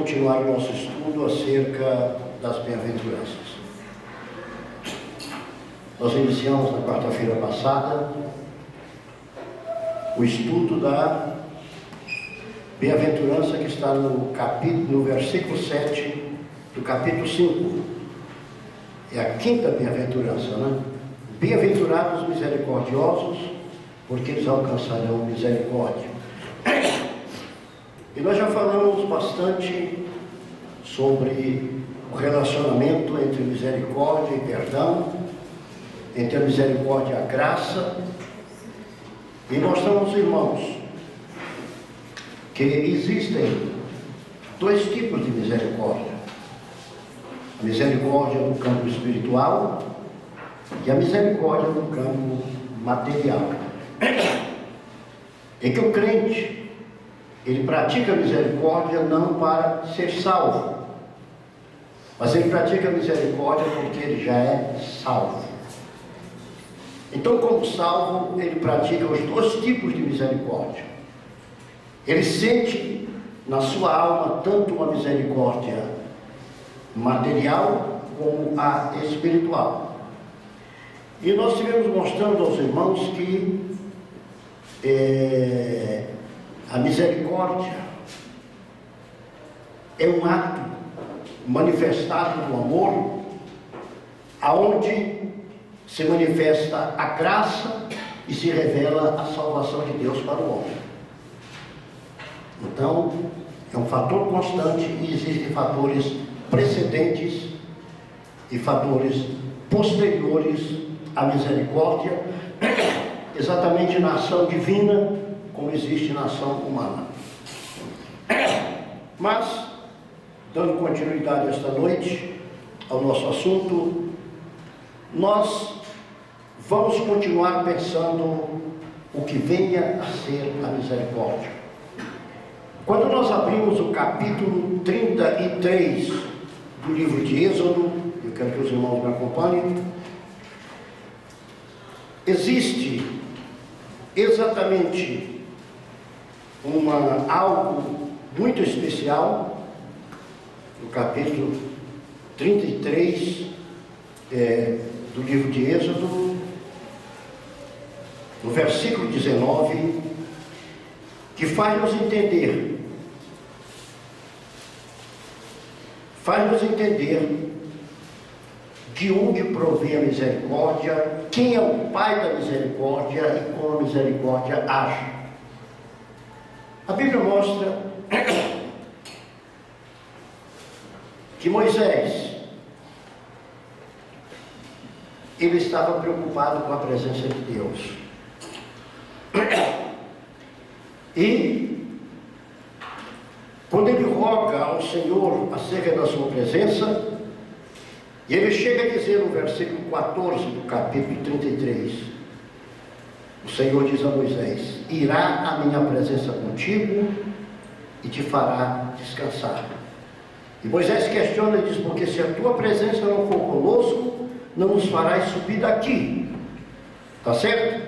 continuar o nosso estudo acerca das bem-aventuranças. Nós iniciamos na quarta-feira passada o estudo da bem-aventurança que está no versículo 7 do capítulo 5. É a quinta bem-aventurança, né? Bem-aventurados misericordiosos, porque eles alcançarão misericórdia. E nós já falamos bastante sobre o relacionamento entre misericórdia e perdão, entre a misericórdia e a graça, e mostramos, irmãos, que existem dois tipos de misericórdia: a misericórdia no campo espiritual e a misericórdia no campo material. É que o crente, ele pratica a misericórdia não para ser salvo, mas ele pratica a misericórdia porque ele já é salvo. Então, como salvo, ele pratica os dois tipos de misericórdia. Ele sente na sua alma tanto a misericórdia material como a espiritual. E nós estivemos mostrando aos irmãos que a misericórdia é um ato manifestado do amor, aonde se manifesta a graça e se revela a salvação de Deus para o homem. Então, é um fator constante e existem fatores precedentes e fatores posteriores à misericórdia, exatamente na ação divina, como existe na ação humana. Mas, dando continuidade esta noite ao nosso assunto, nós vamos continuar pensando o que venha a ser a misericórdia. Quando nós abrimos o capítulo 33 do livro de Êxodo, eu quero que os irmãos me acompanhem, existe exatamente algo muito especial no capítulo 33 do livro de Êxodo, no versículo 19, que faz-nos entender de onde provém a misericórdia, quem é o Pai da misericórdia e como a misericórdia age. A Bíblia mostra que Moisés, ele estava preocupado com a presença de Deus. E quando ele roga ao Senhor acerca da sua presença, e ele chega a dizer no versículo 14 do capítulo 33, o Senhor diz a Moisés: irá a minha presença contigo e te fará descansar. E Moisés questiona e diz: porque se a tua presença não for conosco, não nos farás subir daqui. Está certo?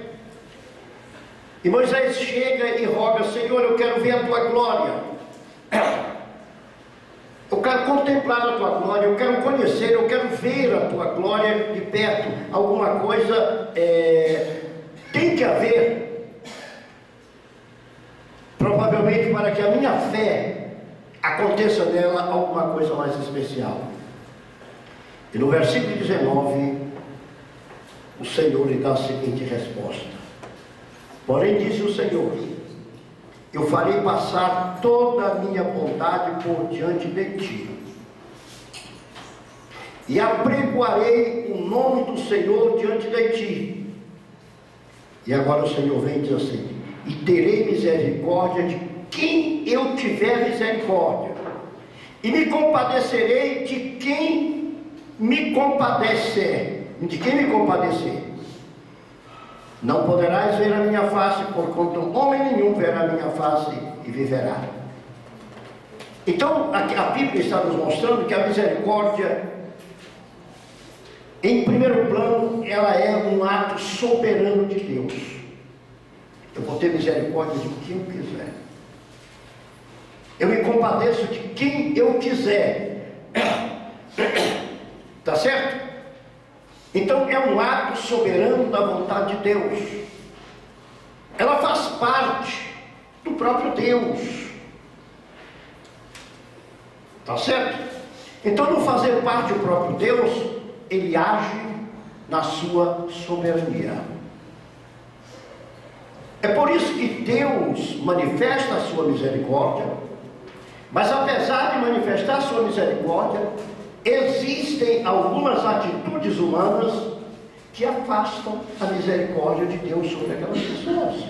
E Moisés chega e roga: Senhor, eu quero ver a tua glória, eu quero contemplar a tua glória, eu quero conhecer, eu quero ver a tua glória de perto. Alguma coisa tem que haver, provavelmente para que a minha fé aconteça nela alguma coisa mais especial. E no versículo 19, o Senhor lhe dá a seguinte resposta: porém disse o Senhor, eu farei passar toda a minha bondade por diante de ti, e apregoarei o nome do Senhor diante de ti. E agora o Senhor vem e diz assim: e terei misericórdia de quem eu tiver misericórdia, e me compadecerei de quem me compadecer. De quem me compadecer. Não poderás ver a minha face, porquanto homem nenhum verá a minha face e viverá. Então, a Bíblia está nos mostrando que a misericórdia, em primeiro plano, ela é um ato soberano de Deus. Eu vou ter misericórdia de quem eu quiser. Eu me compadeço de quem eu quiser. Tá certo? Então é um ato soberano da vontade de Deus. Ela faz parte do próprio Deus. Tá certo? Então, no fazer parte do próprio Deus, ele age na sua soberania. É por isso que Deus manifesta a sua misericórdia, mas apesar de manifestar a sua misericórdia, existem algumas atitudes humanas que afastam a misericórdia de Deus sobre aquelas pessoas.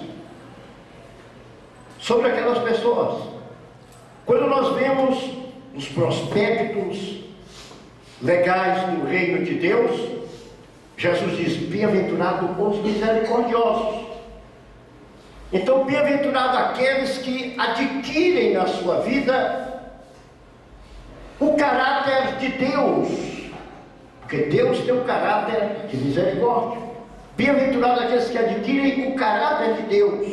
Sobre aquelas pessoas. Quando nós vemos os prospectos legais do reino de Deus, Jesus diz: bem-aventurado os misericordiosos. Então, bem-aventurado aqueles que adquirem na sua vida o caráter de Deus, porque Deus tem um caráter de misericórdia. Bem-aventurado aqueles que adquirem o caráter de Deus.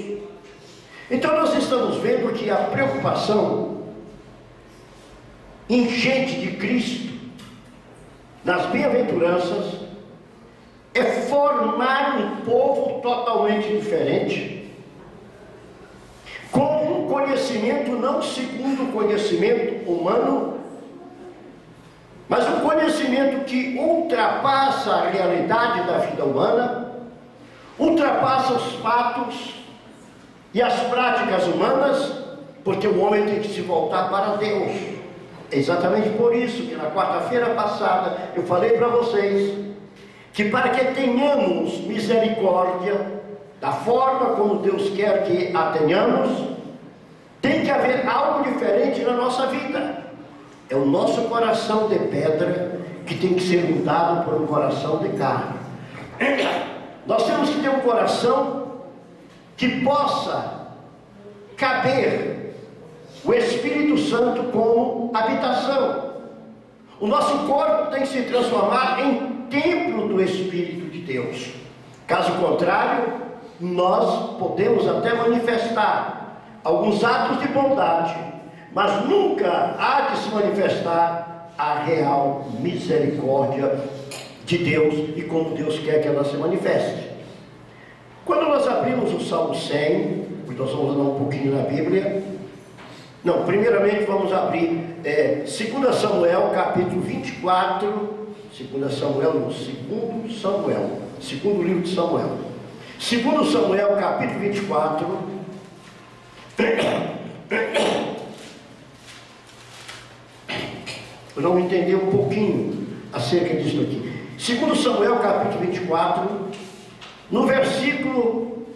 Então nós estamos vendo que a preocupação ingente de Cristo nas bem-aventuranças é formar um povo totalmente diferente, com um conhecimento não segundo o conhecimento humano, mas um conhecimento que ultrapassa a realidade da vida humana, ultrapassa os fatos e as práticas humanas, porque o homem tem que se voltar para Deus. É exatamente por isso que na quarta-feira passada eu falei para vocês que para que tenhamos misericórdia da forma como Deus quer que a tenhamos, tem que haver algo diferente na nossa vida. É o nosso coração de pedra que tem que ser mudado por um coração de carne. Nós temos que ter um coração que possa caber o Espírito Santo como habitação. O nosso corpo tem que se transformar em templo do Espírito de Deus. Caso contrário, nós podemos até manifestar alguns atos de bondade, mas nunca há de se manifestar a real misericórdia de Deus e como Deus quer que ela se manifeste. Quando nós abrimos o Salmo 100, nós vamos andar um pouquinho na Bíblia. Não, primeiramente vamos abrir 2 Samuel, capítulo 24. 2 Samuel, não, 2 Samuel, segundo livro de Samuel. 2 Samuel, capítulo 24. Vamos entender um pouquinho acerca disso aqui. 2 Samuel, capítulo 24, no versículo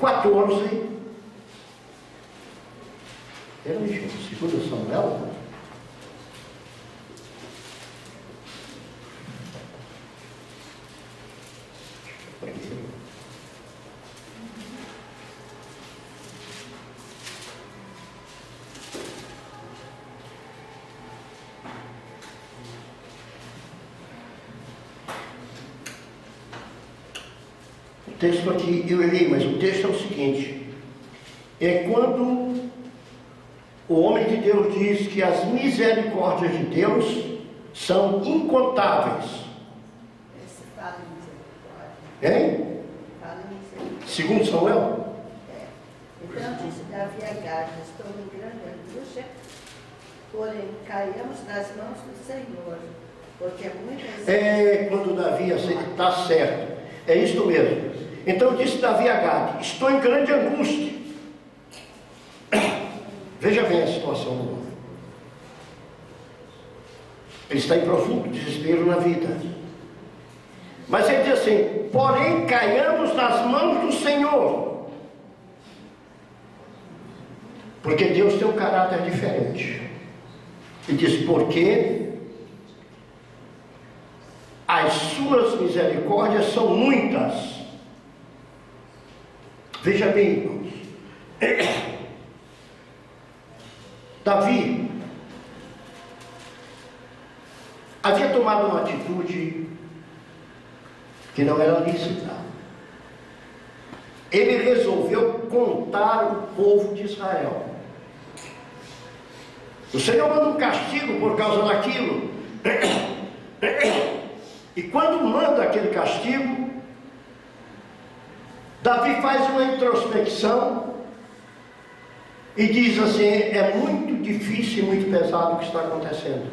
14. Peraí, gente, 2 Samuel. O texto aqui eu errei, mas o texto é o seguinte: é quando o homem de Deus diz que as misericórdias de Deus são incontáveis. Esse fala em misericórdia. Hein? Fala em misericórdia. Segundo Samuel? Então disse Davi a Gade: estou em grande angústia, porém caiamos nas mãos do Senhor, porque muitas Quando Davi está certo, é isto mesmo. Então disse Davi a Gade: estou em grande angústia. Veja bem a situação do homem. Ele está em profundo desespero na vida. Mas ele diz assim: porém caiamos nas mãos do Senhor. Porque Deus tem um caráter diferente. Ele diz: porque as suas misericórdias são muitas. Veja bem, irmãos. Davi havia tomado uma atitude que não era lícita. ele resolveu contar o povo de Israel. O Senhor manda um castigo por causa daquilo. E quando manda aquele castigo, Davi faz uma introspecção e diz assim: é muito difícil e muito pesado o que está acontecendo,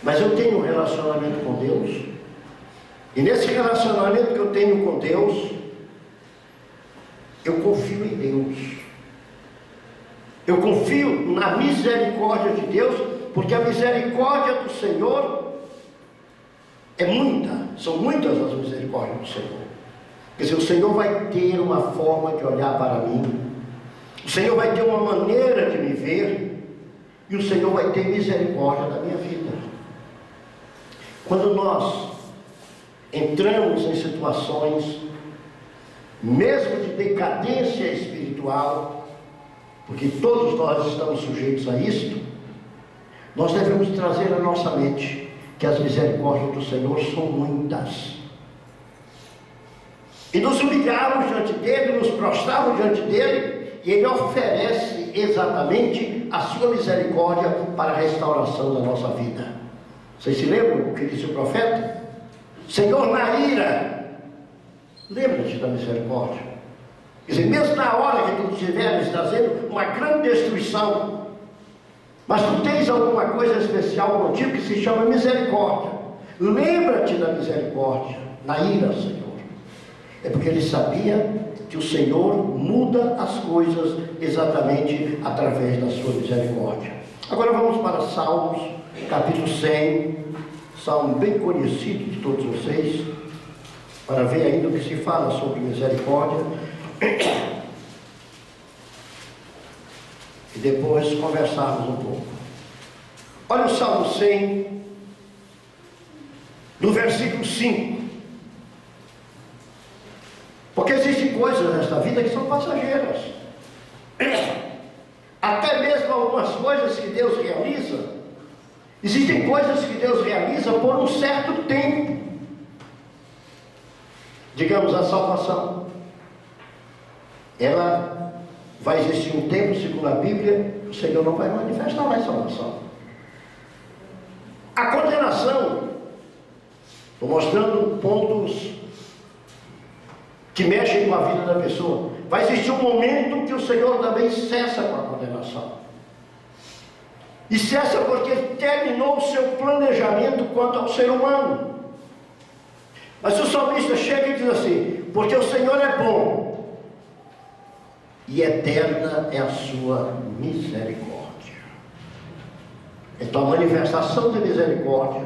mas eu tenho um relacionamento com Deus, e nesse relacionamento que eu tenho com Deus, eu confio em Deus. Eu confio na misericórdia de Deus, porque a misericórdia do Senhor é muita, são muitas as misericórdias do Senhor. Quer dizer, o Senhor vai ter uma forma de olhar para mim, o Senhor vai ter uma maneira de me ver, e o Senhor vai ter misericórdia da minha vida. Quando nós entramos em situações, mesmo de decadência espiritual, porque todos nós estamos sujeitos a isto, nós devemos trazer à nossa mente que as misericórdias do Senhor são muitas, e nos humilharmos diante dele, nos prostrarmos diante dele, e ele oferece exatamente a sua misericórdia para a restauração da nossa vida. Vocês se lembram o que disse o profeta? Senhor, na ira, lembra-te da misericórdia. Quer dizer, mesmo na hora que tu estiveres trazendo uma grande destruição, mas tu tens alguma coisa especial contigo que se chama misericórdia. Lembra-te da misericórdia, na ira, Senhor. É porque ele sabia que o Senhor muda as coisas exatamente através da sua misericórdia. Agora vamos para Salmos, capítulo 100, salmo bem conhecido de todos vocês, para ver ainda o que se fala sobre misericórdia. E depois conversarmos um pouco. Olha o Salmo 100, no versículo 5. Porque existem coisas nesta vida que são passageiras. Até mesmo algumas coisas que Deus realiza, existem coisas que Deus realiza por um certo tempo. Digamos, a salvação. Ela vai existir um tempo, segundo a Bíblia, o Senhor não vai manifestar mais salvação. A condenação, estou mostrando pontos que mexem com a vida da pessoa. Vai existir um momento que o Senhor também cessa com a condenação. E cessa porque Ele terminou o seu planejamento quanto ao ser humano. Mas o salmista chega e diz assim: porque o Senhor é bom, e eterna é a sua misericórdia. Então a manifestação de misericórdia,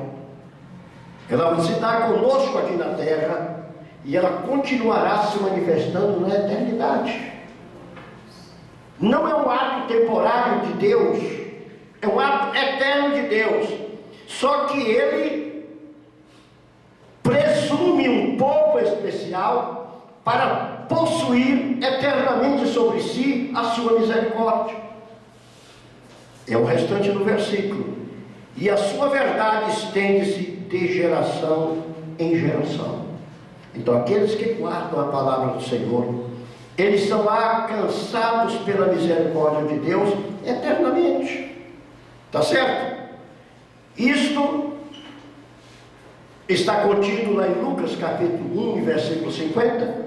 ela se dá conosco aqui na terra, e ela continuará se manifestando na eternidade. Não é um ato temporário de Deus, é um ato eterno de Deus. Só que Ele presume um povo especial para possuir eternamente sobre si a sua misericórdia. É o restante do versículo. E a sua verdade estende-se de geração em geração. Então aqueles que guardam a palavra do Senhor, eles são alcançados pela misericórdia de Deus eternamente. Está certo? Isto está contido lá em Lucas capítulo 1, versículo 50,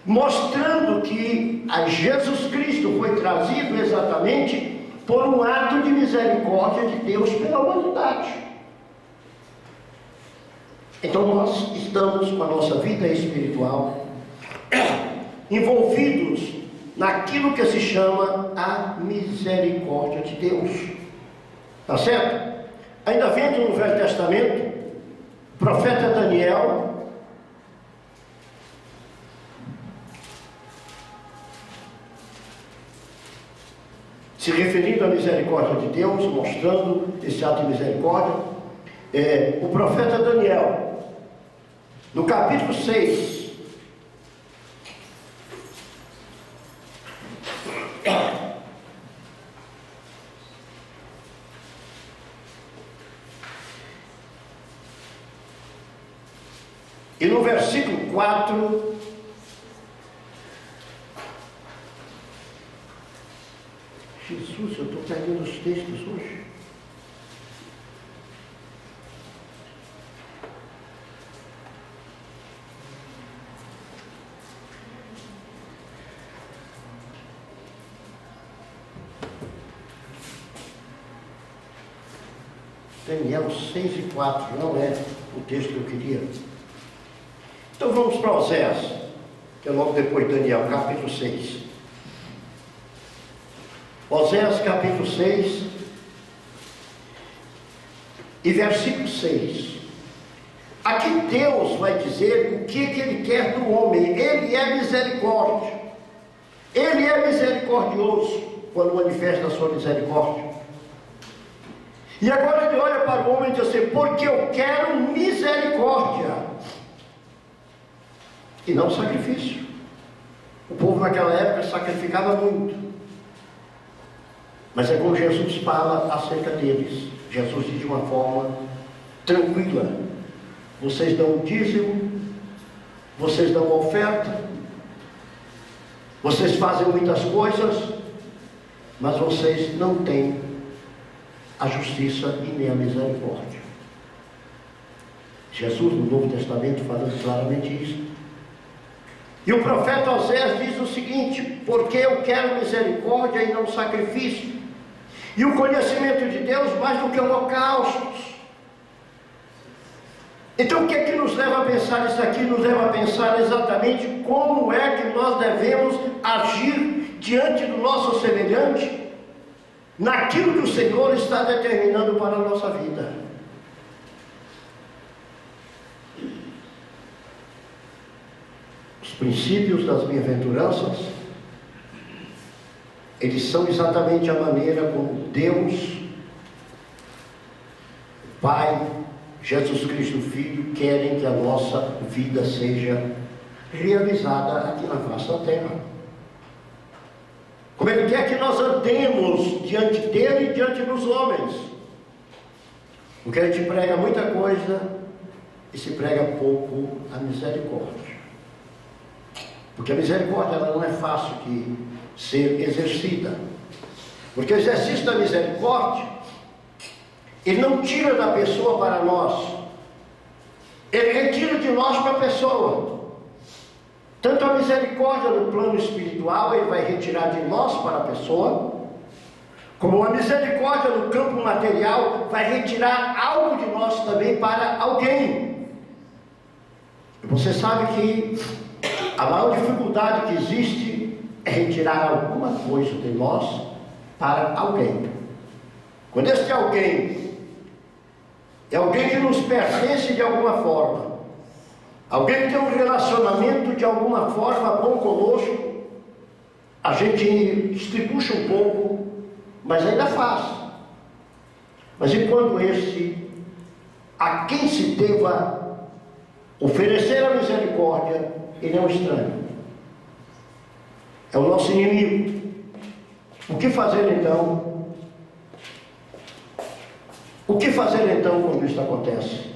mostrando que a Jesus Cristo foi trazido exatamente por um ato de misericórdia de Deus pela humanidade. Então nós estamos com a nossa vida espiritual envolvidos naquilo que se chama a misericórdia de Deus. Tá certo? Ainda vendo no Velho Testamento, o profeta Daniel, se referindo à misericórdia de Deus, mostrando esse ato de misericórdia, o profeta Daniel, no capítulo 6, e no versículo 4, Jesus, eu estou perdendo os textos hoje. Daniel 6:4, não é o texto que eu queria. Então vamos para Oséias, que é logo depois de Daniel, capítulo 6. Oséias capítulo 6 e versículo 6. Aqui Deus vai dizer o que Ele quer do homem. Ele é misericórdia. Ele é misericordioso quando manifesta a sua misericórdia. E agora Ele olha para o homem e diz assim: porque eu quero misericórdia e não sacrifício. O povo naquela época sacrificava muito. Mas é como Jesus fala acerca deles. Jesus diz de uma forma tranquila: vocês dão dízimo, vocês dão oferta, vocês fazem muitas coisas, mas vocês não têm a justiça e nem a misericórdia. Jesus no Novo Testamento fala claramente isso. E o profeta Oséias diz o seguinte: porque eu quero misericórdia e não sacrifício, e o conhecimento de Deus mais do que holocaustos. Então o que é que nos leva a pensar isso aqui? Nos leva a pensar exatamente como é que nós devemos agir diante do nosso semelhante, naquilo que o Senhor está determinando para a nossa vida. Os princípios das bem-aventuranças, eles são exatamente a maneira como Deus, o Pai, Jesus Cristo Filho, querem que a nossa vida seja realizada aqui na face da terra. Como Ele quer que nós andemos diante dEle e diante dos homens. Porque a gente prega muita coisa e se prega pouco a misericórdia. Porque a misericórdia ela não é fácil de ser exercida. Porque o exercício da misericórdia, ele não tira da pessoa para nós, ele retira de nós para a pessoa. Tanto a misericórdia no plano espiritual, ele vai retirar de nós para a pessoa, como a misericórdia no campo material vai retirar algo de nós também para alguém. E você sabe que a maior dificuldade que existe é retirar alguma coisa de nós para alguém. Quando este alguém é alguém que nos pertence de alguma forma, alguém que tem um relacionamento de alguma forma bom conosco, a gente estribucha um pouco, mas ainda faz. Mas e quando esse, a quem se deva oferecer a misericórdia, ele é um estranho, é o nosso inimigo? O que fazer então? O que fazer então quando isso acontece?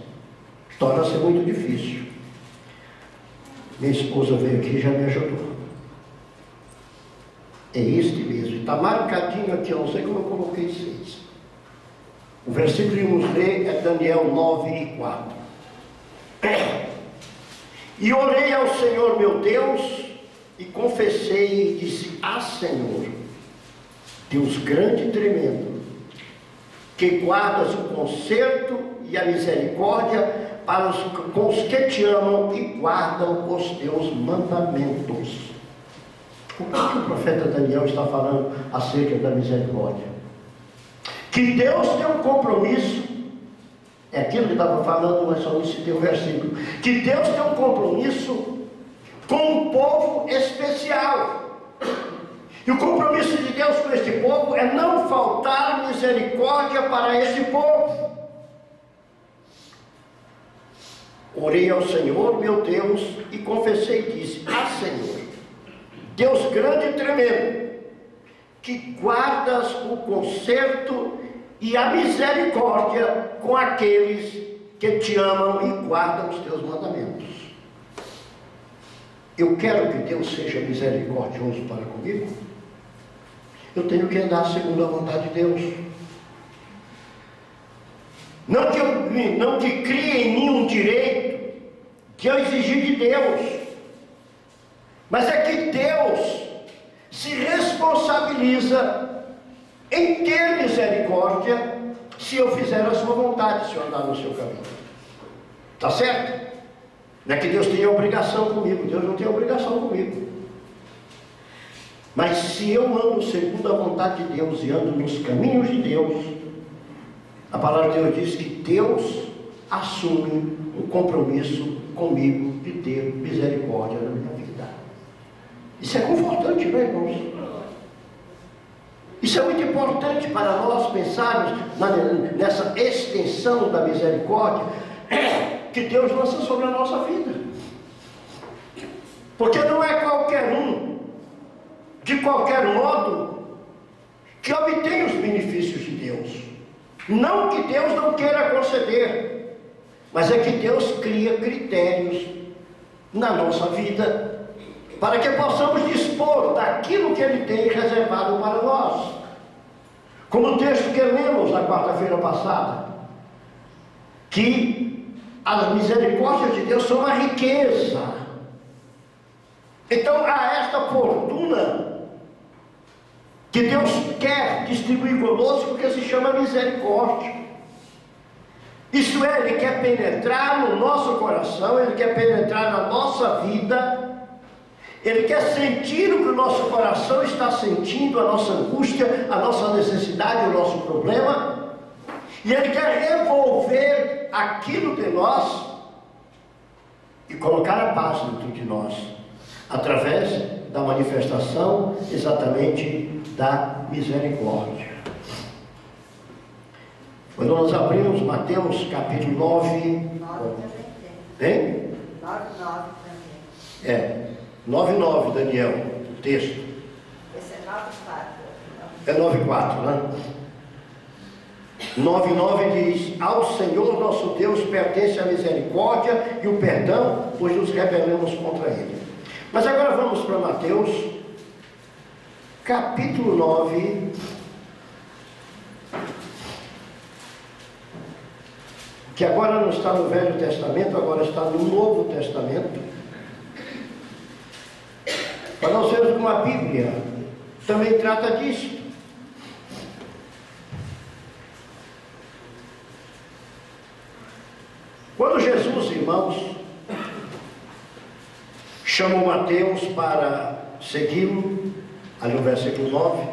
Torna-se muito difícil. Minha esposa veio aqui e já me ajudou. É este mesmo. Está marcadinho aqui, eu não sei como eu coloquei 6. O versículo que vamos ler é Daniel 9:4. E orei ao Senhor meu Deus, e confessei e disse: Ah, Senhor, Deus grande e tremendo, que guardas o conserto e a misericórdia com os que te amam e guardam os teus mandamentos. O que o profeta Daniel está falando acerca da misericórdia? Que Deus tem um compromisso, é aquilo que estava falando, mas só não citei o versículo, que Deus tem um compromisso com um povo especial. E o compromisso de Deus com este povo é não faltar misericórdia para este povo. Orei ao Senhor meu Deus e confessei e disse: Ah, Senhor, Deus grande e tremendo, que guardas o conserto e a misericórdia com aqueles que te amam e guardam os teus mandamentos. Eu quero que Deus seja misericordioso para comigo. eu tenho que andar segundo a vontade de Deus. Não que crie em mim um direito que eu exigir de Deus, mas é que Deus se responsabiliza em ter misericórdia se eu fizer a sua vontade, se eu andar no seu caminho. Está certo? Não é que Deus tenha obrigação comigo, Deus não tem obrigação comigo. Mas se eu ando segundo a vontade de Deus e ando nos caminhos de Deus, a palavra de Deus diz que Deus assume um compromisso comigo de ter misericórdia na minha vida. Isso é confortante, não é, irmãos? Isso é muito importante para nós pensarmos nessa extensão da misericórdia que Deus lança sobre a nossa vida. Porque não é qualquer um, de qualquer modo, que obtém os benefícios de Deus. Não que Deus não queira conceder, mas é que Deus cria critérios na nossa vida para que possamos dispor daquilo que Ele tem reservado para nós. Como o texto que lemos na quarta-feira passada, que as misericórdias de Deus são uma riqueza. Então há esta fortuna que Deus quer distribuir conosco, que se chama misericórdia. Isto é, Ele quer penetrar no nosso coração, Ele quer penetrar na nossa vida, Ele quer sentir o que o nosso coração está sentindo, a nossa angústia, a nossa necessidade, o nosso problema, e Ele quer revolver aquilo de nós e colocar a paz dentro de nós, através da manifestação exatamente da misericórdia. Quando nós abrimos Mateus capítulo 9, 9 também tem. hein? 9 também. 9:9, Daniel, o texto. Esse é 9:4. É 9:4, né? 9:9 diz: ao Senhor nosso Deus pertence a misericórdia e o perdão, pois nos rebelamos contra Ele. Mas agora vamos para Mateus capítulo 9, que agora não está no Velho Testamento, agora está no Novo Testamento, para nós vermos como a Bíblia também trata disso. Quando Jesus, irmãos, chamou Mateus para segui-lo, ali no versículo 9,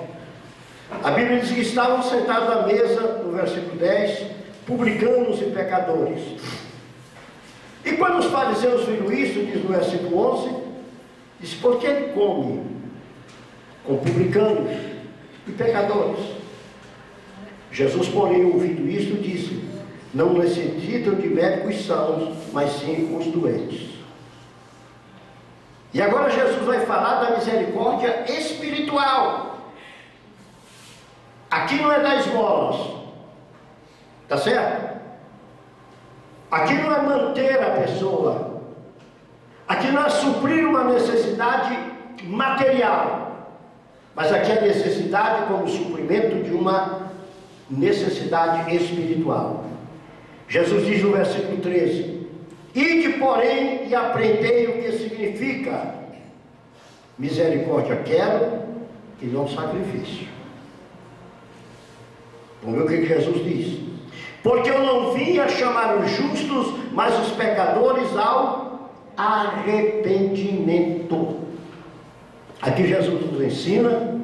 a Bíblia diz que estavam sentados à mesa, no versículo 10, publicanos e pecadores. E quando os fariseus viram isso, diz no versículo 11, diz: por que ele come com publicanos e pecadores? Jesus, porém, ouvindo isto, disse: não necessitam de médicos sãos, mas sim os doentes. E agora Jesus vai falar da misericórdia espiritual. Aqui não é dar esmolas, tá certo? Aqui não é manter a pessoa, aqui não é suprir uma necessidade material, mas aqui é necessidade como suprimento de uma necessidade espiritual. Jesus diz no versículo 13: ide, porém, e aprendei o que significa misericórdia quero e não sacrifício. Vamos ver o que Jesus diz: porque eu não vim a chamar os justos, mas os pecadores ao arrependimento. Aqui Jesus nos ensina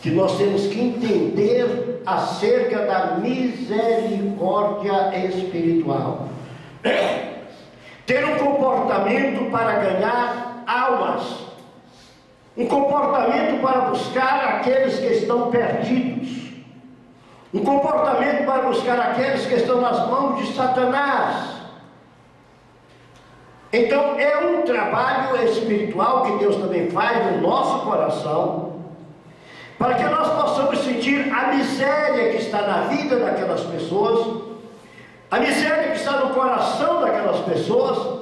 que nós temos que entender acerca da misericórdia espiritual. Ter um comportamento para ganhar almas, um comportamento para buscar aqueles que estão perdidos, um comportamento para buscar aqueles que estão nas mãos de Satanás. Então é um trabalho espiritual que Deus também faz no nosso coração, para que nós possamos sentir a miséria que está na vida daquelas pessoas, a miséria que está no coração daquelas pessoas,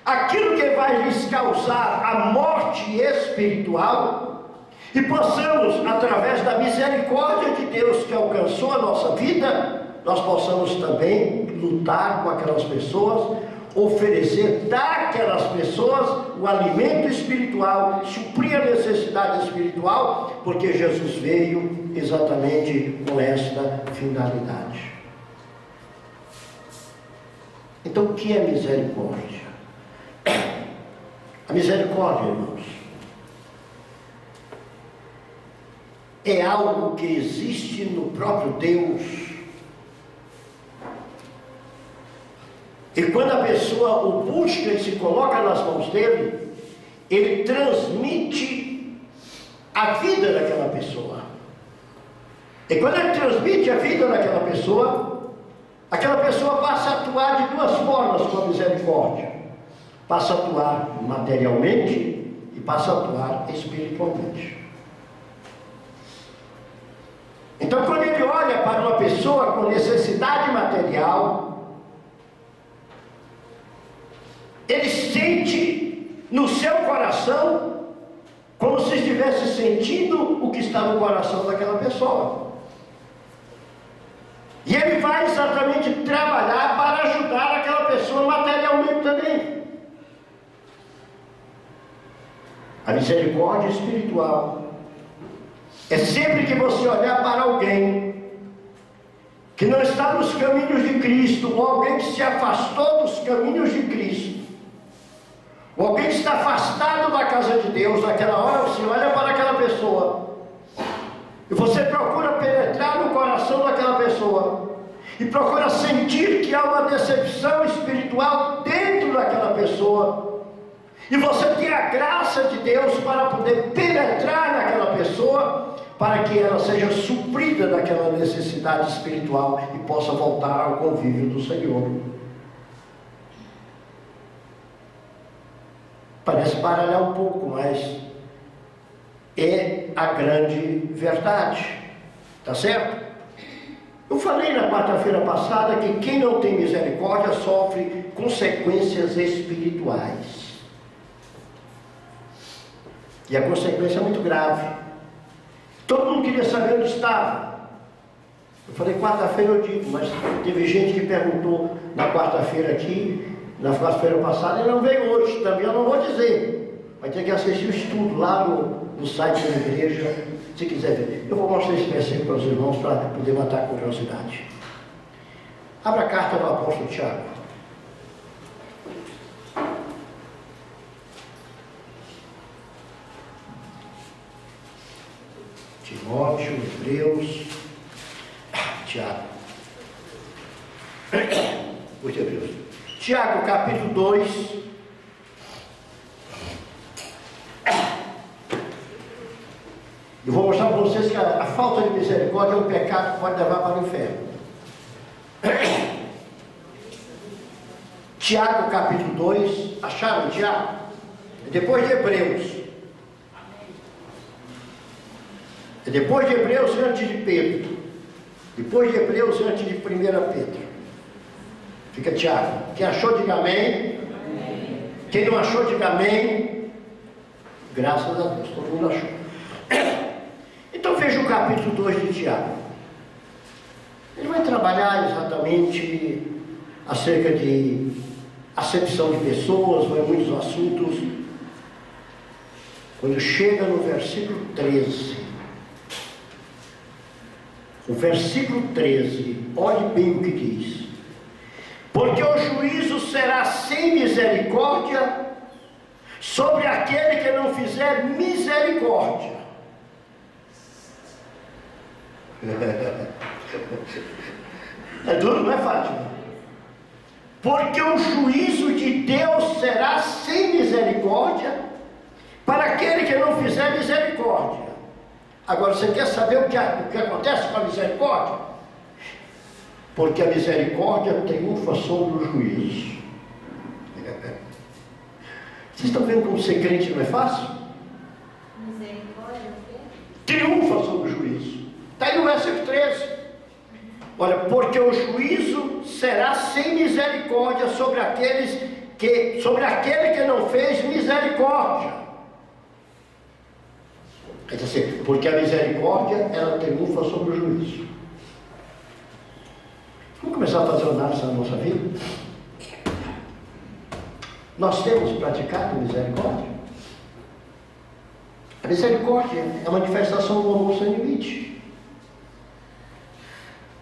aquilo que vai lhes causar a morte espiritual, e possamos, através da misericórdia de Deus que alcançou a nossa vida, nós possamos também lutar com aquelas pessoas, oferecer daquelas pessoas o alimento espiritual, suprir a necessidade espiritual, porque Jesus veio exatamente com esta finalidade. Então, o que é misericórdia? A misericórdia, irmãos, é algo que existe no próprio Deus. E quando a pessoa o busca e se coloca nas mãos dele, ele transmite a vida daquela pessoa. E quando ele transmite a vida daquela pessoa, aquela pessoa passa a atuar de duas formas com a misericórdia. Passa a atuar materialmente e passa a atuar espiritualmente. Então, quando ele olha para uma pessoa com necessidade material, ele sente no seu coração como se estivesse sentindo o que está no coração daquela pessoa. E ele vai exatamente trabalhar para ajudar aquela pessoa materialmente também. A misericórdia espiritual é sempre que você olhar para alguém que não está nos caminhos de Cristo, ou alguém que se afastou dos caminhos de Cristo, ou alguém que está afastado da casa de Deus. Naquela hora você olha para aquela pessoa e você procura penetrar no coração daquela pessoa e procura sentir que há uma decepção espiritual dentro daquela pessoa, e você tem a graça de Deus para poder penetrar naquela pessoa, para que ela seja suprida daquela necessidade espiritual e possa voltar ao convívio do Senhor. Parece baralhar um pouco, mas é a grande verdade, tá certo? Eu falei na quarta-feira passada que quem não tem misericórdia sofre consequências espirituais. E a consequência é muito grave. Todo mundo queria saber onde estava. Eu falei quarta-feira, eu digo, mas teve gente que perguntou na quarta-feira aqui, na quarta-feira passada, e não veio hoje, também eu não vou dizer. Vai ter que assistir o estudo lá no site da igreja, se quiser ver. Eu vou mostrar esse versículo para os irmãos para poder matar a curiosidade. Abra a carta do apóstolo Tiago. Timóteo, Hebreus, Tiago. Os Hebreus. Tiago, capítulo 2. Eu vou mostrar para vocês que a falta de misericórdia é um pecado que pode levar para o inferno. Tiago, capítulo 2. Acharam Tiago? Depois de Hebreus. Depois de Hebreus e antes de Pedro. Depois de Hebreus e antes de 1 Pedro. Fica Tiago. Quem achou, diga amém. Amém. Quem não achou, diga amém. Graças a Deus, todo mundo achou. Então veja o capítulo 2 de Tiago. Ele vai trabalhar exatamente acerca de acepção de pessoas, vai muitos assuntos. Quando chega no versículo 13, o versículo 13, olhe bem o que diz: porque o juízo será sem misericórdia sobre aquele que não fizer misericórdia. É duro, não é, Fátima? Porque o juízo de Deus será sem misericórdia para aquele que não fizer misericórdia. Agora, você quer saber o que acontece com a misericórdia? Porque a misericórdia triunfa sobre o juízo. Vocês estão vendo como ser crente não é fácil? Misericórdia o quê? Triunfa sobre o juízo. Está aí no versículo 13. Olha, porque o juízo será sem misericórdia sobre aquele que não fez misericórdia. Quer dizer, porque a misericórdia, ela triunfa sobre o juízo. Vamos começar a fazer uma análise na nossa vida? Nós temos praticado misericórdia? A misericórdia é a manifestação do amor sem limite.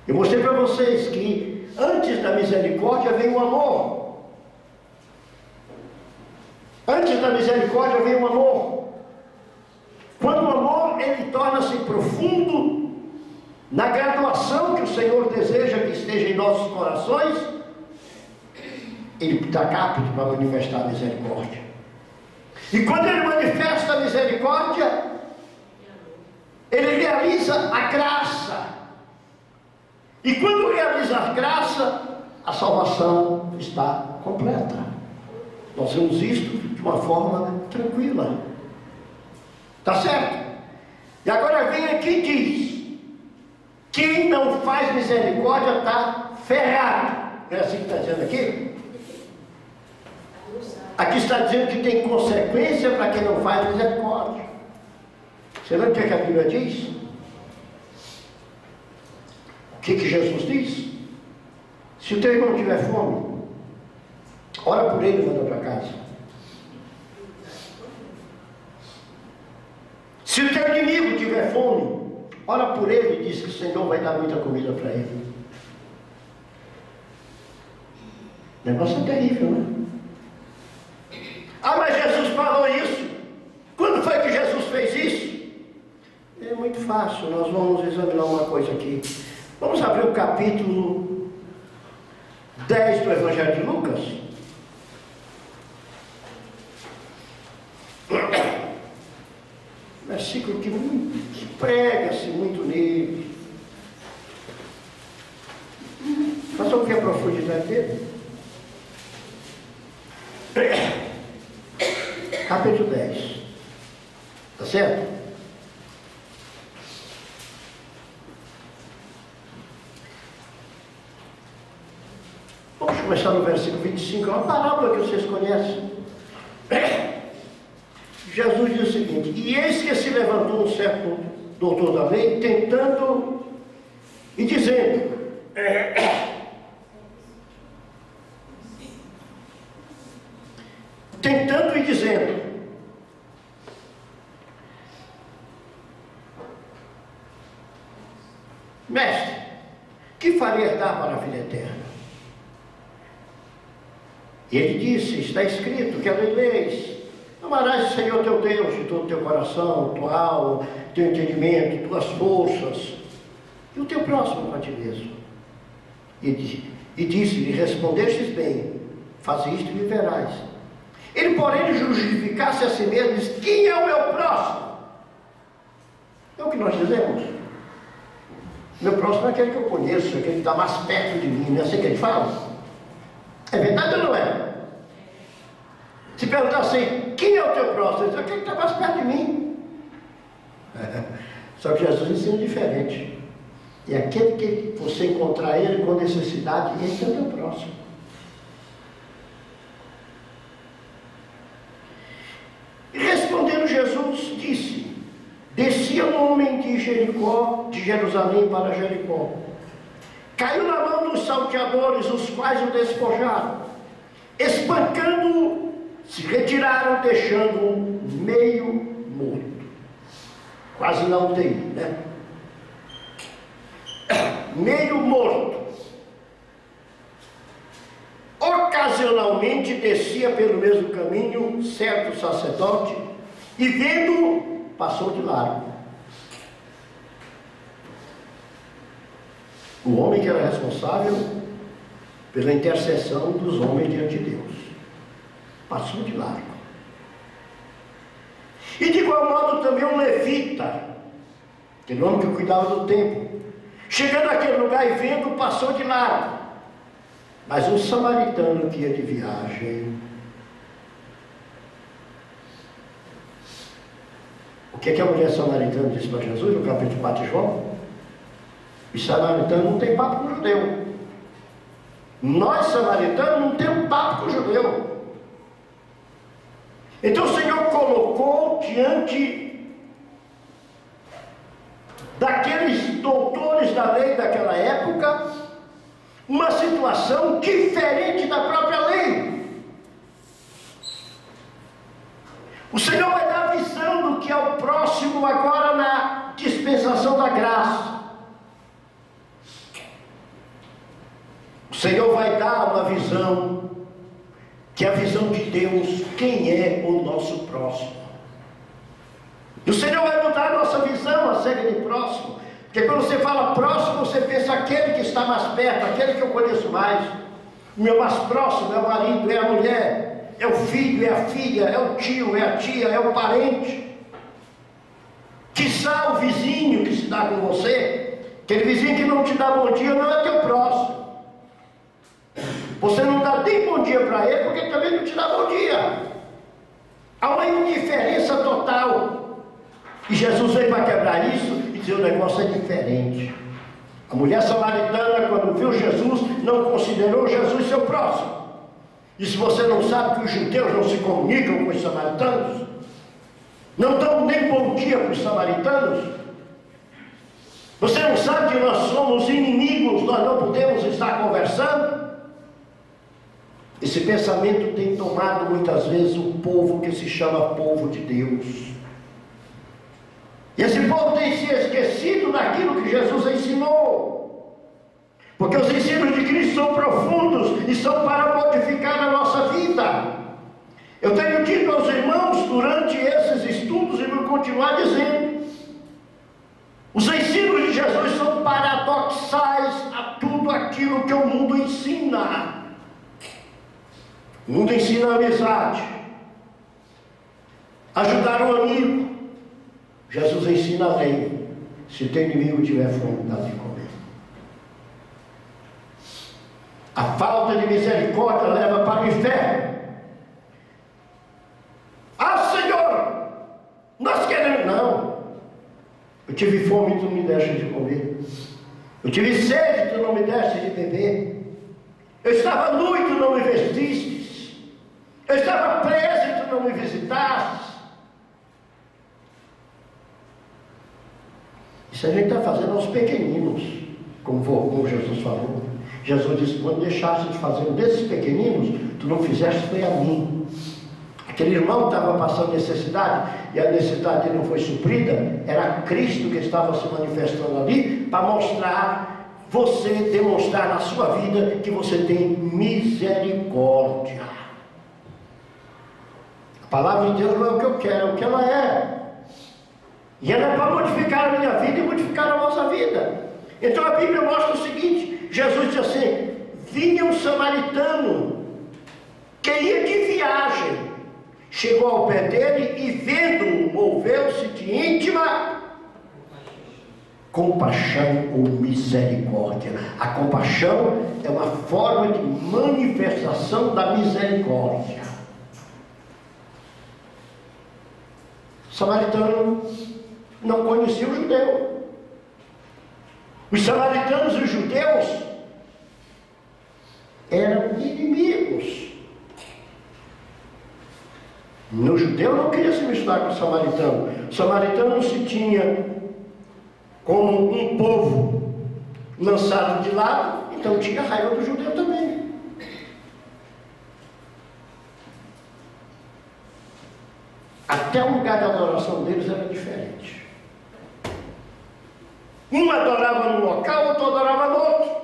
Eu mostrei para vocês que antes da misericórdia vem o amor. Antes da misericórdia vem o amor. Quando o amor, ele torna-se profundo, na graduação que o Senhor deseja que esteja em nossos corações, ele está apto para manifestar a misericórdia. E quando ele manifesta a misericórdia, ele realiza a graça. E quando realiza a graça, a salvação está completa. Nós vemos isto de uma forma tranquila. Está certo? E agora vem aqui e diz: quem não faz misericórdia está ferrado. Não é assim que está dizendo aqui? Aqui está dizendo que tem consequência para quem não faz misericórdia. Você lembra o que a Bíblia diz? O que Jesus diz? Se o teu irmão tiver fome, ora por ele e manda para casa. Se o teu inimigo tiver fome, ora por ele e diz que o Senhor vai dar muita comida para ele. O negócio é terrível, né? Ah, mas Jesus falou isso. Quando foi que Jesus fez isso? É muito fácil, nós vamos examinar uma coisa aqui. Vamos abrir o capítulo 10 do Evangelho de Lucas. Versículo que prega-se muito nele. Mas vamos ver a profundidade dele. Capítulo 10. Está certo? Vamos começar no versículo 25. É uma parábola que vocês conhecem. Jesus diz o seguinte: e eis que se levantou um certo doutor da lei, tentando e dizendo: mestre, que faria herdar para a vida eterna? E ele disse: está escrito que a lei leis: amarás o Senhor teu Deus de todo o teu coração, tua alma, teu entendimento, tuas forças, e o teu próximo para ti mesmo. E disse-lhe: respondestes bem, faze isto e viverás. Ele, porém, justificasse a si mesmo, disse: quem é o meu próximo? É o que nós dizemos. Meu próximo é aquele que eu conheço, aquele que está mais perto de mim, não é assim que ele fala? É verdade ou não é? Se perguntar assim: quem é o teu próximo? Ele diz: aquele que está mais perto de mim. Só que Jesus ensina diferente. E aquele que você encontrar ele com necessidade, esse é o teu próximo. E respondendo Jesus, disse: descia um homem de Jericó, de Jerusalém para Jericó. Caiu na mão dos salteadores, os quais o despojaram. Espancando-o, se retiraram, deixando-o meio morto. Quase na UTI, né? Meio morto. Ocasionalmente descia pelo mesmo caminho certo sacerdote, e vendo, passou de largo. O homem que era responsável pela intercessão dos homens diante de Deus passou de largo. E de igual modo também um levita, aquele homem que cuidava do templo, chegando àquele lugar e vendo, passou de largo. Mas um samaritano que ia de viagem, o que a mulher samaritana disse para Jesus no capítulo 4 de João? O samaritano não tem papo com o judeu. Nós, samaritanos, não temos papo com o judeu. Então o Senhor colocou diante daqueles doutores da lei daquela época uma situação diferente da própria lei. O Senhor vai dar a visão do que é o próximo agora na dispensação da graça. O Senhor vai dar uma visão, que é a visão de Deus, quem é o nosso próximo. E o Senhor vai mudar a nossa visão acerca de próximo. Porque quando você fala próximo, você pensa aquele que está mais perto, aquele que eu conheço mais. O meu mais próximo é o marido, é a mulher, é o filho, é a filha, é o tio, é a tia, é o parente. Quiçá o vizinho que se dá com você, aquele vizinho que não te dá bom dia não é teu próximo. Você não dá nem bom dia para ele, porque ele também não te dá bom dia. Há uma indiferença total. E Jesus veio para quebrar isso e dizer: o negócio é diferente. A mulher samaritana, quando viu Jesus, não considerou Jesus seu próximo. E se você não sabe que os judeus não se comunicam com os samaritanos, não dão nem bom dia para os samaritanos, você não sabe que nós somos inimigos, nós não podemos estar conversando? Esse pensamento tem tomado muitas vezes o povo que se chama povo de Deus. E esse povo tem se esquecido daquilo que Jesus ensinou. Porque os ensinos de Cristo são profundos e são para modificar a nossa vida. Eu tenho dito aos irmãos durante esses estudos e vou continuar dizendo: os ensinos de Jesus são paradoxais a tudo aquilo que o mundo ensina. O mundo ensina a amizade, ajudar o amigo. Jesus ensina a lei: se teu inimigo tiver fome, dá de comer. A falta de misericórdia leva para o inferno. Ah, Senhor, nós queremos. Não. Eu tive fome e tu não me deste de comer. Eu tive sede e tu não me deste de beber. Eu estava nu e tu não me vestiste. Eu estava preso e tu não me visitaste. Isso a gente está fazendo aos pequeninos, como Jesus falou. Jesus disse: quando deixaste de fazer um desses pequeninos, tu não fizeste foi a mim. Aquele irmão estava passando necessidade, e a necessidade dele não foi suprida. Era Cristo que estava se manifestando ali, para mostrar, demonstrar na sua vida que você tem misericórdia. A palavra de Deus não é o que eu quero, é o que ela é. E ela é para modificar a minha vida e modificar a nossa vida. Então a Bíblia mostra o seguinte: Jesus disse assim: vinha um samaritano que ia de viagem, chegou ao pé dele e vendo-o, moveu-se de íntima compaixão ou misericórdia. A compaixão é uma forma de manifestação da misericórdia. O samaritano não conhecia o judeu. Os samaritanos e os judeus eram inimigos. No judeu não queria se misturar com o samaritano. O samaritano não se tinha como um povo lançado de lado, então tinha raiva do judeu também. Até o lugar da adoração deles era diferente. Um adorava num local, outro adorava no outro.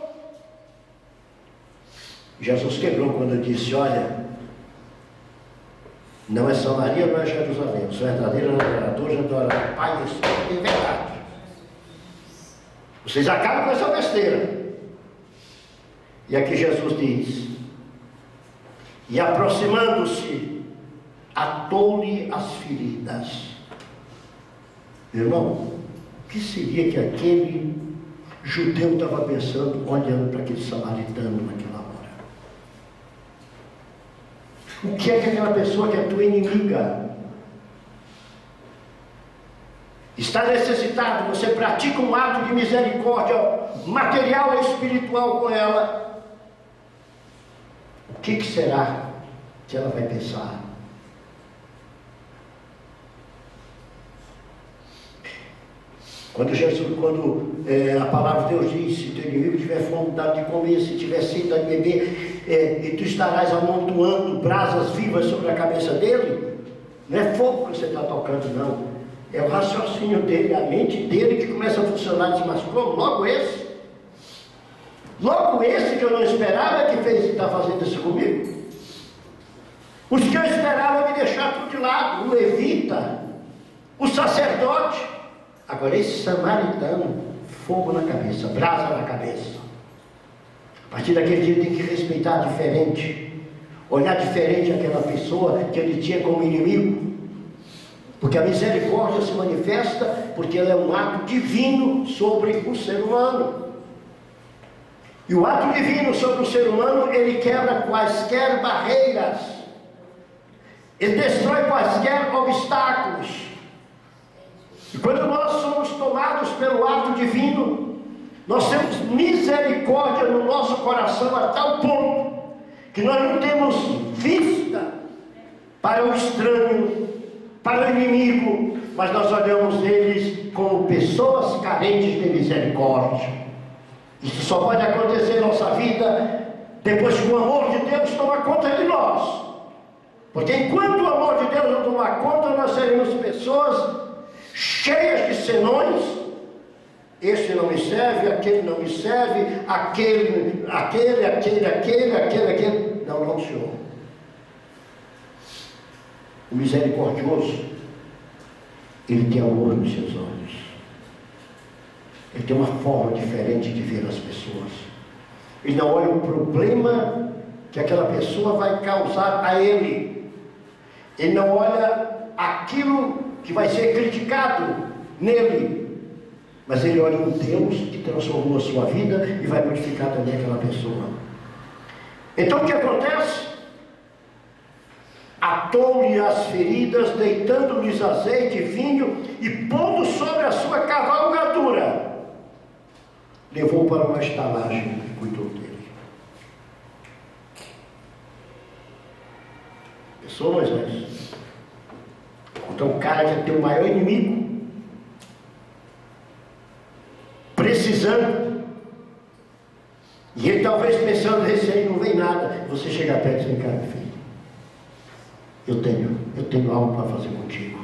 Jesus quebrou quando disse: olha, não é Samaria, não é Jerusalém. Os verdadeiros adoradores adoram o Pai e Espírito em verdade. Vocês acabam com essa besteira. E aqui Jesus diz: e aproximando-se, atou-lhe as feridas. Irmão, o que seria que aquele judeu estava pensando, olhando para aquele samaritano naquela hora? O que é que aquela pessoa que é tua inimiga está necessitado? Você pratica um ato de misericórdia material e espiritual com ela. O que será que ela vai pensar? Quando a palavra de Deus diz, se teu inimigo tiver fome, dá de comer, se tiver sede, dá de beber, e tu estarás amontoando brasas vivas sobre a cabeça dele, não é fogo que você está tocando, não. É o raciocínio dele, a mente dele que começa a funcionar e diz, mas como? Logo esse que eu não esperava que está fazendo isso comigo. Os que eu esperava me deixar tudo de lado, o levita, o sacerdote. Agora esse samaritano, fogo na cabeça, brasa na cabeça. A partir daquele dia tem que respeitar diferente, olhar diferente aquela pessoa que ele tinha como inimigo. Porque a misericórdia se manifesta porque ela é um ato divino sobre o ser humano. E o ato divino sobre o ser humano, ele quebra quaisquer barreiras. Ele destrói quaisquer obstáculos. E quando nós somos tomados pelo ato divino, nós temos misericórdia no nosso coração a tal ponto que nós não temos vista para o estranho, para o inimigo, mas nós olhamos eles como pessoas carentes de misericórdia. Isso só pode acontecer em nossa vida depois que o amor de Deus toma conta de nós. Porque enquanto o amor de Deus não tomar conta, nós seremos pessoas cheias de senões. Esse não me serve, aquele não me serve, aquele. Não, Senhor. O misericordioso, ele tem amor nos seus olhos. Ele tem uma forma diferente de ver as pessoas. Ele não olha o problema que aquela pessoa vai causar a ele. Ele não olha aquilo que vai ser criticado nele, mas ele olha um Deus que transformou a sua vida e vai modificar também aquela pessoa. Então o que acontece? Atou-lhe as feridas, deitando-lhes azeite e vinho e pondo sobre a sua cavalgadura, levou para uma estalagem e cuidou dele. Pensou, Moisés? Então o cara que é teu maior inimigo, precisando, e ele talvez pensando, receio, não vem nada. Você chega perto e diz, cara, filho, eu tenho algo para fazer contigo.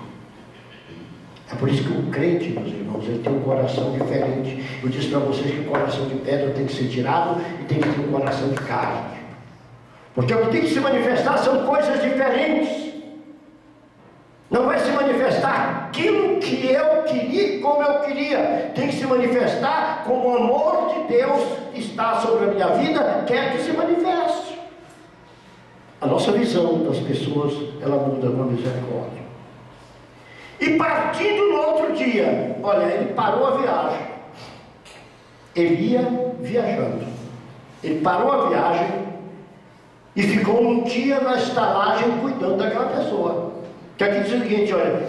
É por isso que o crente, meus irmãos, ele tem um coração diferente. Eu disse para vocês que o coração de pedra tem que ser tirado e tem que ter um coração de carne. Porque o que tem que se manifestar são coisas diferentes. Não vai se manifestar aquilo que eu queria, como eu queria. Tem que se manifestar como o amor de Deus que está sobre a minha vida, quer que se manifeste. A nossa visão das pessoas, ela muda com a misericórdia. E partindo no outro dia, olha, ele parou a viagem. Ele ia viajando. Ele parou a viagem e ficou um dia na estalagem cuidando daquela pessoa. Que aqui diz o seguinte, olha,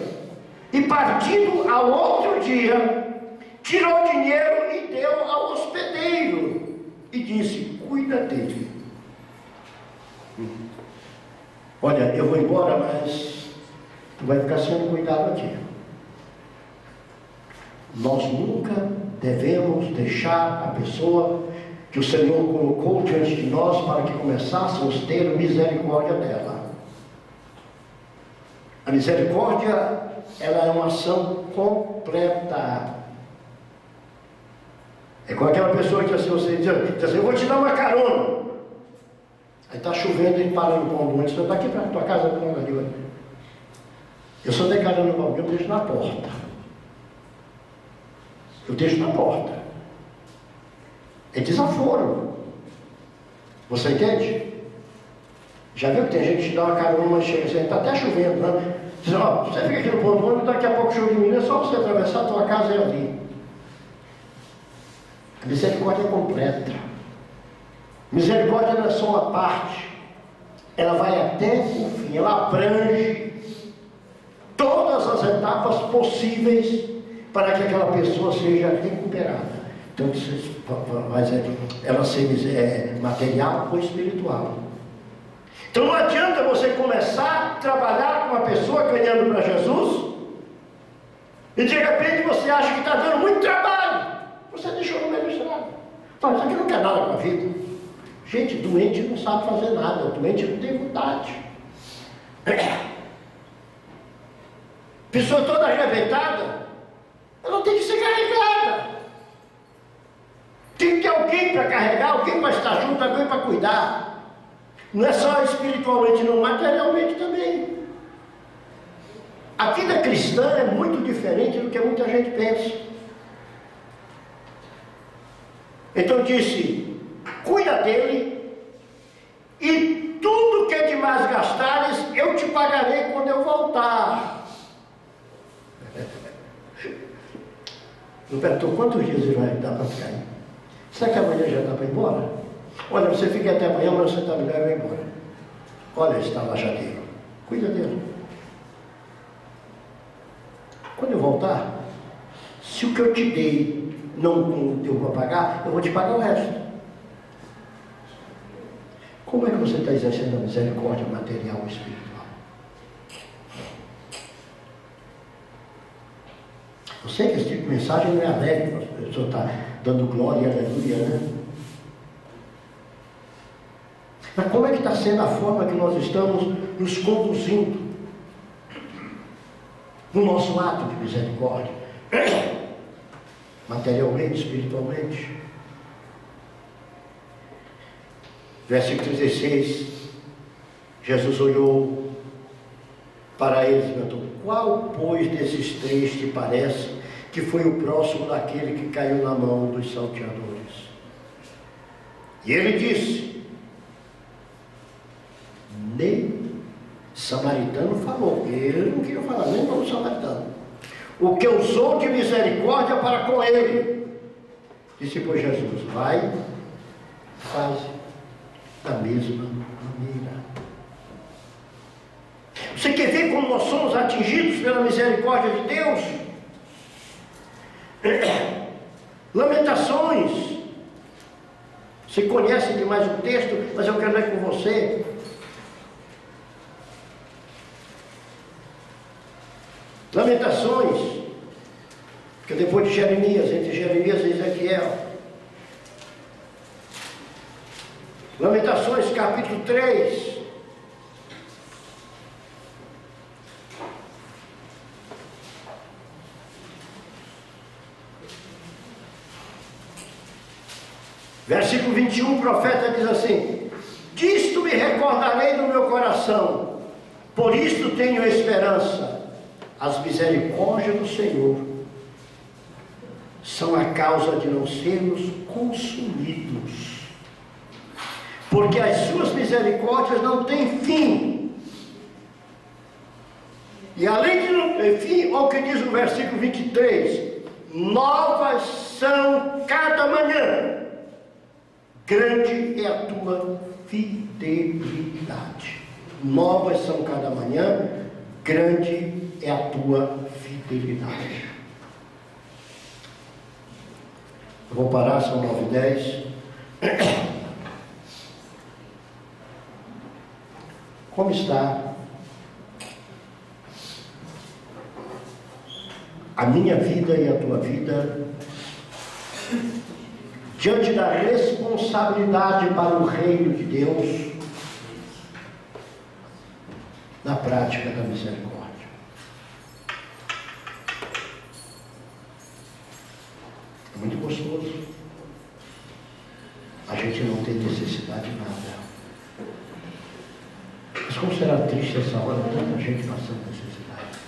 e partindo ao outro dia, tirou o dinheiro e deu ao hospedeiro, e disse, cuida dele. Olha, eu vou embora, mas tu vai ficar sendo cuidado aqui. Nós nunca devemos deixar a pessoa que o Senhor colocou diante de nós para que começássemos a ter misericórdia dela. A misericórdia, ela é uma ação completa. É com aquela pessoa que assim, você diz assim, eu vou te dar uma carona. Aí está chovendo e para no pão do ônibus, você está aqui para a tua casa, eu só dei carona no alguém, eu deixo na porta. Eu deixo na porta. É desaforo. Você entende? Já viu que tem gente que dá uma carona, mas chega assim, está até chovendo, né? Diz, ó, você fica aqui no ponto do ônibus, daqui a pouco chove de menino, é só você atravessar a tua casa e ali. A misericórdia é completa. Misericórdia não é só uma parte, ela vai até o fim, ela abrange todas as etapas possíveis para que aquela pessoa seja recuperada. Então, ela ser material ou espiritual. Então não adianta você começar a trabalhar com uma pessoa ganhando para Jesus E de repente você acha que está dando muito trabalho. Você deixou no meio estrada. Fala, isso aqui não quer nada com a vida. Gente, doente não sabe fazer nada. Doente não tem vontade. Pessoa toda arrebentada, ela tem que ser carregada. Tem que ter alguém para carregar, alguém para estar junto, alguém para cuidar. Não é só espiritualmente, não, materialmente também. A vida cristã é muito diferente do que muita gente pensa. Então disse, cuida dele, e tudo que é de mais gastares, eu te pagarei quando eu voltar. Não perguntou quantos dias ele vai dar para ficar aí? Será que amanhã já dá para ir embora? Olha, você fica até amanhã, mas você está melhor e vai embora. Olha, está lá jadeiro. Cuida dele. Quando eu voltar, se o que eu te dei não deu para pagar, eu vou te pagar o resto. Como é que você está exercendo a misericórdia material e espiritual? Eu sei que esse tipo de mensagem não é alegre, a pessoa está dando glória e aleluia, né? Mas como é que está sendo a forma que nós estamos nos conduzindo no nosso ato de misericórdia? Materialmente, espiritualmente. Versículo 16, Jesus olhou para eles e perguntou, qual, pois, desses três te parece que foi o próximo daquele que caiu na mão dos salteadores? E ele disse, nem samaritano falou, ele não queria falar nem para o samaritano, o que usou de misericórdia para com ele. Disse, pois, Jesus, vai, faz da mesma maneira. Você quer ver como nós somos atingidos pela misericórdia de Deus? Lamentações. Você conhece demais o texto, mas eu quero ler com você. Lamentações, que depois de Jeremias, entre Jeremias e Ezequiel. Lamentações, capítulo 3. Versículo 21, o profeta diz assim, disto me recordarei no meu coração, por isto tenho esperança, as misericórdias do Senhor são a causa de não sermos consumidos, porque as suas misericórdias não têm fim. E além de não ter fim, olha o que diz no versículo 23, novas são cada manhã, grande é a tua fidelidade. Novas são cada manhã, grande é a tua fidelidade. Eu vou parar, são 9h10. Como está a minha vida e a tua vida diante da responsabilidade para o reino de Deus na prática da misericórdia? É muito gostoso a gente não ter necessidade de nada. Mas como será triste essa hora, tanta gente passando necessidade.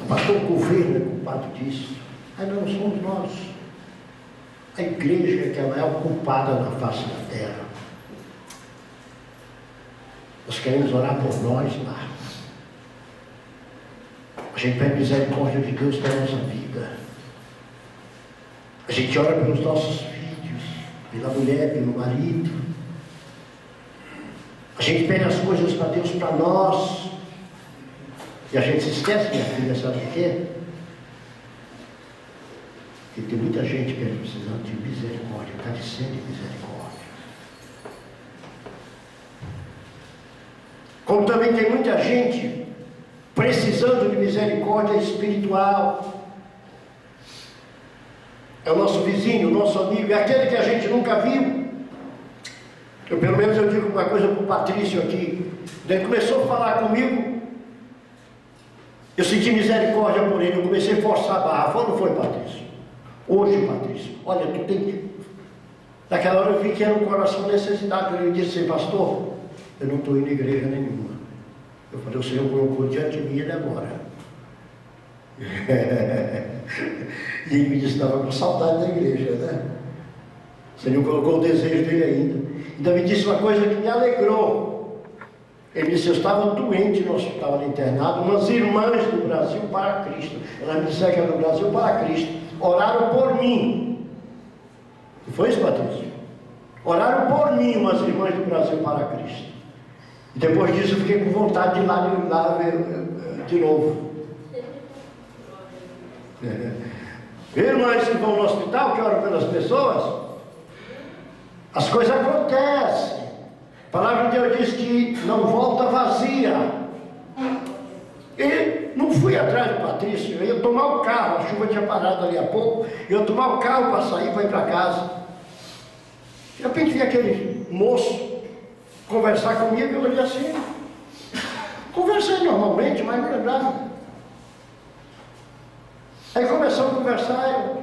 O pastor, o governo é culpado disso. Aí não somos nós. A igreja que é a maior culpada na face da terra. Nós queremos orar por nós, Marcos. A gente pede misericórdia de Deus para a nossa vida. A gente ora pelos nossos filhos, pela mulher, pelo marido. A gente pede as coisas para Deus para nós. E a gente se esquece, minha filha, sabe por quê? Porque tem muita gente que está precisando de misericórdia, carecendo de misericórdia. Como também tem muita gente precisando de misericórdia espiritual. É o nosso vizinho, o nosso amigo, é aquele que a gente nunca viu. Pelo menos eu digo uma coisa para o Patrício aqui. Ele começou a falar comigo, eu senti misericórdia por ele, eu comecei a forçar a barra. Foi ou não foi, Patrício? Hoje, Patrício, olha, tu tem que... Naquela hora eu vi que era um coração necessitado. Ele disse assim: pastor, eu não estou indo em igreja nenhuma. Eu falei: o Senhor colocou diante de mim ele agora. E ele me disse que estava com saudade da igreja, né? O Senhor colocou o desejo dele ainda. Ainda me disse uma coisa que me alegrou. Ele disse: eu estava doente no hospital internado, umas irmãs do Brasil para Cristo, elas me disseram que era do Brasil para Cristo, oraram por mim. Não foi isso, Patrício? Oraram por mim, umas irmãs do Brasil para Cristo. E depois disso eu fiquei com vontade de ir lá ver de novo. Irmãs que vão no hospital, que oram pelas pessoas, as coisas acontecem. A palavra de Deus diz que não volta vazia. E não fui atrás do Patrício, eu ia tomar o carro, a chuva tinha parado ali a pouco, eu ia tomar o carro para sair, para ir para casa. De repente vi aquele moço conversar comigo, eu olhei assim, conversei normalmente, mas não lembrava. Aí começamos a conversar,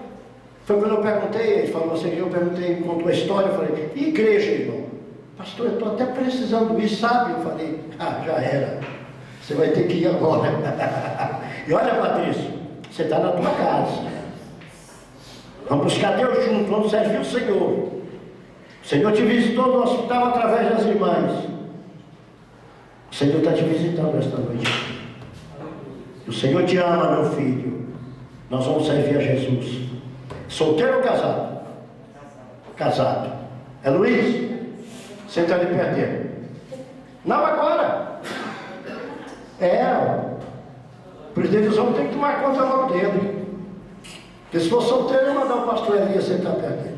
foi quando eu perguntei, ele falou assim, eu perguntei, contou a história, eu falei: e igreja, irmão? Pastor, eu estou até precisando ir, sabe? Eu falei: já era, você vai ter que ir agora. E olha, Patrício, você está na tua casa, vamos buscar Deus junto, vamos servir o Senhor. O Senhor te visitou no hospital através das irmãs. O Senhor está te visitando esta noite. O Senhor te ama, meu filho. Nós vamos servir a Jesus. Solteiro ou casado? Casado. É Luiz? Senta ali perto dele. Não agora. O presidente dos homens tem que tomar conta logo dele. Porque se for solteiro, eu mandar o pastor Elias sentar perto dele.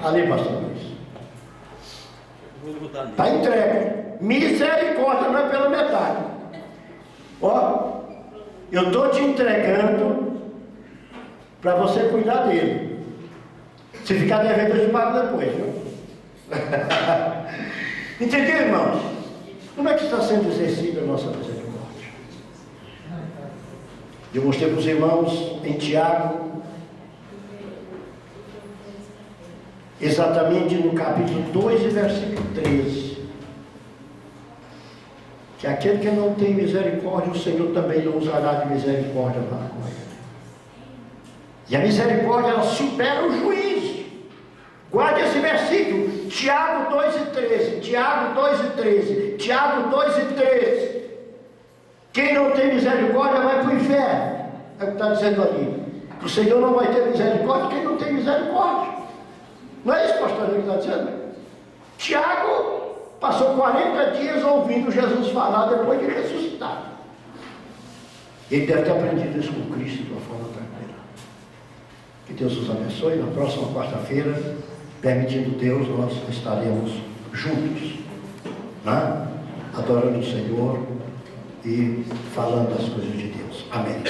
Ali, pastor Luiz. Está entregue. Misericórdia, não é pela metade. Ó, eu estou te entregando para você cuidar dele. Se ficar devendo, eu te pago depois, viu? Entendeu, irmãos? Como é que está sendo exercida a nossa misericórdia? Eu mostrei para os irmãos em Tiago, exatamente no capítulo 2 e versículo 13, que aquele que não tem misericórdia, o Senhor também não usará de misericórdia para com ele. E a misericórdia, ela supera o juízo. Guarde esse versículo, Tiago 2 e 13, Tiago 2 e 13, Tiago 2 e 13. Quem não tem misericórdia vai para o inferno. É o que está dizendo ali. O Senhor não vai ter misericórdia quem não tem misericórdia. Não é isso, pastor, que está dizendo? Tiago passou 40 dias ouvindo Jesus falar depois de ressuscitar. Ele deve ter aprendido isso com Cristo de uma forma tranquila. Que Deus os abençoe. Na próxima quarta-feira, permitindo Deus, nós estaremos juntos, né? Adorando o Senhor e falando as coisas de Deus. Amém.